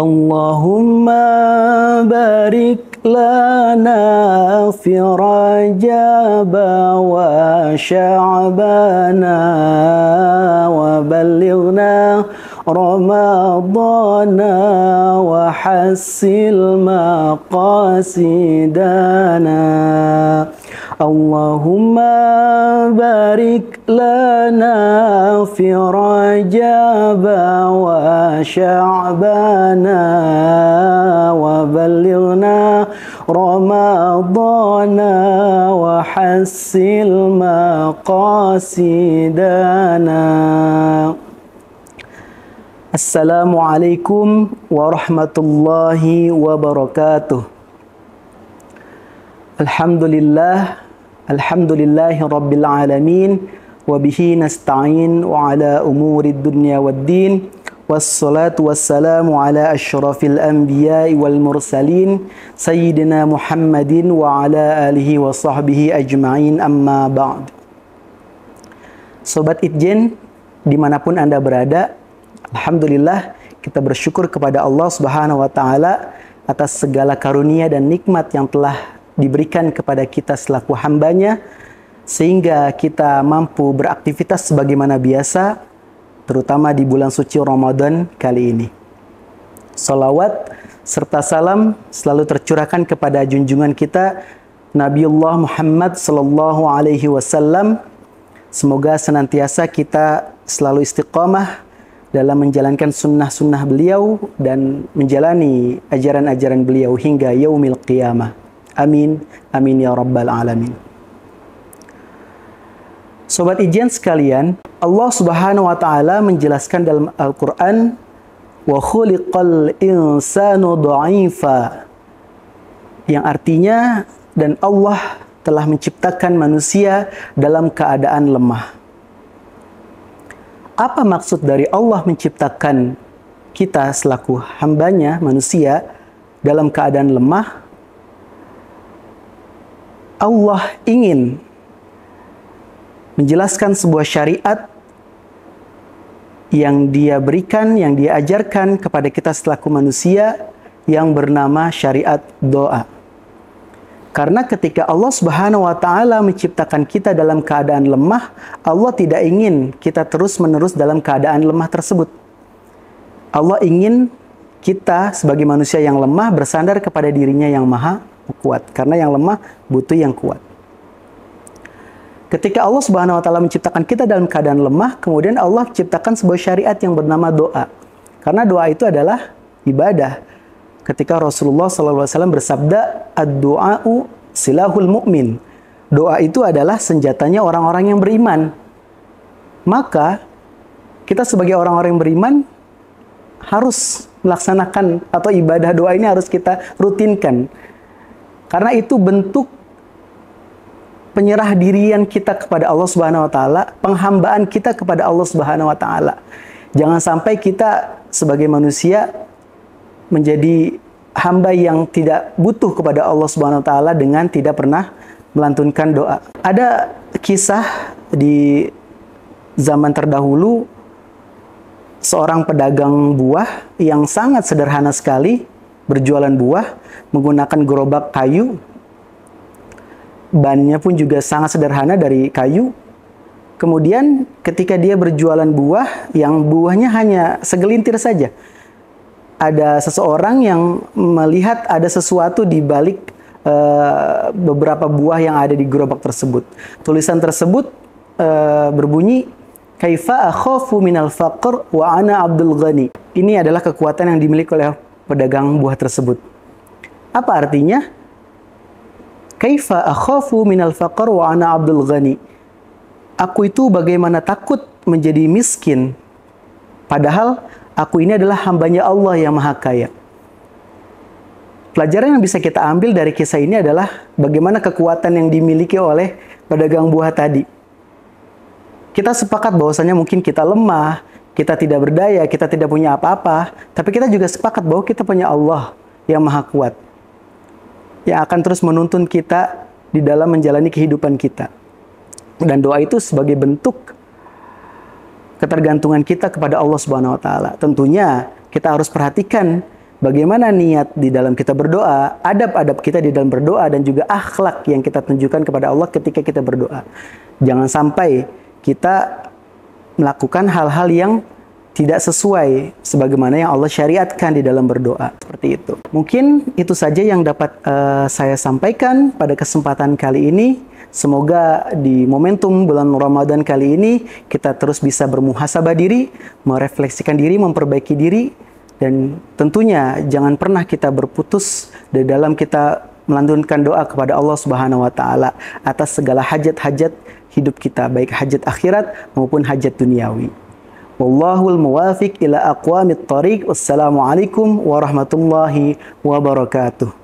Allahumma barik lana fi Rajab wa Sya'bana wa ballighna Ramadana wa hassil maqasidana. Allahumma barik lana fi Rajab wa Sya'bana wa ballighna Ramadana wa hassil maqasidana. Assalamualaikum warahmatullahi wabarakatuh. Alhamdulillahi rabbil alamin, wa bihi nasta'in wa ala umurid dunya waddin, wassalatu wassalamu ala asyrafil anbiya'i wal mursalin, sayyidina Muhammadin wa ala alihi wa sahbihi ajma'in, amma ba'd. Sobat Itjen, dimanapun Anda berada, alhamdulillah kita bersyukur kepada Allah Subhanahu wa Ta'ala atas segala karunia dan nikmat yang telah diberikan kepada kita selaku hambanya, sehingga kita mampu beraktivitas sebagaimana biasa, terutama di bulan suci Ramadan kali ini. Salawat serta salam selalu tercurahkan kepada junjungan kita Nabiullah Muhammad sallallahu alaihi wasallam. Semoga senantiasa kita selalu istiqamah dalam menjalankan sunnah-sunnah beliau dan menjalani ajaran-ajaran beliau hingga yaumil qiyamah. Amin, amin ya rabbal alamin. Sobat Ijen sekalian, Allah Subhanahu wa Ta'ala menjelaskan dalam Al-Quran, wa khuliqal insanu dha'ifa, yang artinya, dan Allah telah menciptakan manusia dalam keadaan lemah. Apa maksud dari Allah menciptakan kita selaku hambanya, manusia, dalam keadaan lemah? Allah ingin menjelaskan sebuah syariat yang Dia berikan, yang Dia ajarkan kepada kita selaku manusia, yang bernama syariat doa. Karena ketika Allah Subhanahu wa Ta'ala menciptakan kita dalam keadaan lemah, Allah tidak ingin kita terus-menerus dalam keadaan lemah tersebut. Allah ingin kita sebagai manusia yang lemah bersandar kepada dirinya yang maha kuat. Karena yang lemah butuh yang kuat. Ketika Allah Subhanahu wa Ta'ala menciptakan kita dalam keadaan lemah, kemudian Allah ciptakan sebuah syariat yang bernama doa. Karena doa itu adalah ibadah. Ketika Rasulullah SAW bersabda, ad-du'a'u silahul mu'min. Doa itu adalah senjatanya orang-orang yang beriman. Maka, kita sebagai orang-orang yang beriman, harus melaksanakan atau ibadah doa ini harus kita rutinkan. Karena itu bentuk penyerah dirian kita kepada Allah Subhanahu wa Ta'ala, penghambaan kita kepada Allah Subhanahu wa Ta'ala. Jangan sampai kita sebagai manusia menjadi hamba yang tidak butuh kepada Allah Subhanahu wa Ta'ala dengan tidak pernah melantunkan doa. Ada kisah di zaman terdahulu, seorang pedagang buah yang sangat sederhana sekali berjualan buah menggunakan gerobak kayu. Bannya pun juga sangat sederhana dari kayu. Kemudian ketika dia berjualan buah yang buahnya hanya segelintir saja, ada seseorang yang melihat ada sesuatu di balik beberapa buah yang ada di gerobak tersebut. Tulisan tersebut berbunyi, kaifa akhafu minal faqr wa ana Abdul Ghani. Ini adalah kekuatan yang dimiliki oleh pedagang buah tersebut. Apa artinya? Kaifa akhafu minal faqr wa ana Abdul Ghani. Aku itu bagaimana takut menjadi miskin, padahal aku ini adalah hambanya Allah yang maha kaya. Pelajaran yang bisa kita ambil dari kisah ini adalah bagaimana kekuatan yang dimiliki oleh pedagang buah tadi. Kita sepakat bahwasanya mungkin kita lemah, kita tidak berdaya, kita tidak punya apa-apa, tapi kita juga sepakat bahwa kita punya Allah yang maha kuat, yang akan terus menuntun kita di dalam menjalani kehidupan kita. Dan doa itu sebagai bentuk ketergantungan kita kepada Allah Subhanahu wa Ta'ala. Tentunya kita harus perhatikan bagaimana niat di dalam kita berdoa, adab-adab kita di dalam berdoa, dan juga akhlak yang kita tunjukkan kepada Allah ketika kita berdoa. Jangan sampai kita melakukan hal-hal yang tidak sesuai sebagaimana yang Allah syariatkan di dalam berdoa. Seperti itu. Mungkin itu saja yang dapat saya sampaikan pada kesempatan kali ini. Semoga di momentum bulan Ramadan kali ini kita terus bisa bermuhasabah diri, merefleksikan diri, memperbaiki diri, dan tentunya jangan pernah kita berputus di dalam kita melantunkan doa kepada Allah Subhanahu wa taala atas segala hajat-hajat hidup kita, baik hajat akhirat maupun hajat duniawi. Wallahul muwafiq ila aqwamit thariq. Wassalamualaikum warahmatullahi wabarakatuh.